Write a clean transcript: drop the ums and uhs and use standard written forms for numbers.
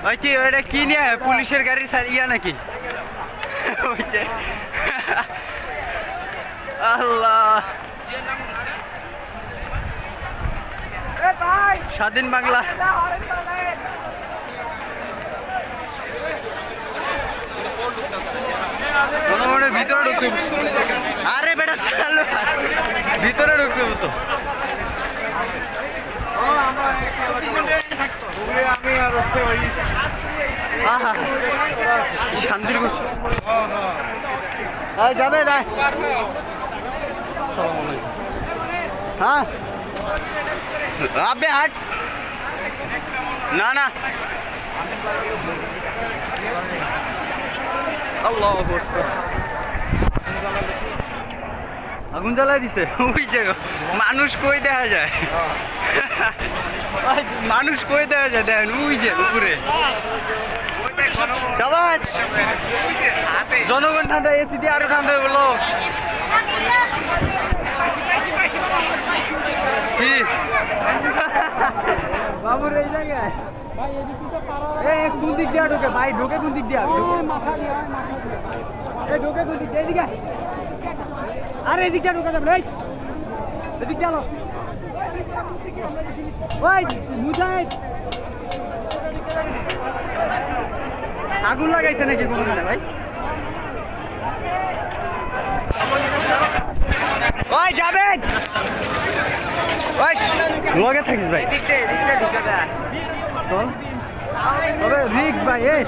ওই কি ওইটা কি নিয়ে পুলিশের গাড়ি ইয়া নাকি? আল্লাহ, স্বাধীন বাংলা। জনগণের ভিতরে ঢুকতে, আরে বেটা চালো ভিতরে ঢুকতে হতো। শান্তির যাবে হ্যাঁ আবে হাট না না আল্লাহ আগুন জ্বালাই দিছে। ওই যে মানুষ কই দেখা যায়, মানুষ কই দেখা যায় দেখেন ওই যে উপরে। জনগণ ঠান্ডা, এসি দিয়ে আরো ঠান্ডা হয়ে বলো কি বাবুর এই জায়গায় কোন দিক দিয়ে ঢোকে ভাই? ঢোকে কোন দিক দিয়ে? ঢোকে কোন দিক দিয়ে? এদিকে আরে এদিকটা ঢোকা যাবে না, এদিক চলো। ওই মুজাহিদ আগুন লাগাইছে নাকি কোনখানে ভাই? ওই যাবে ওই লগে থাকিস ভাই, চল তবে রিক্স ভাই। এই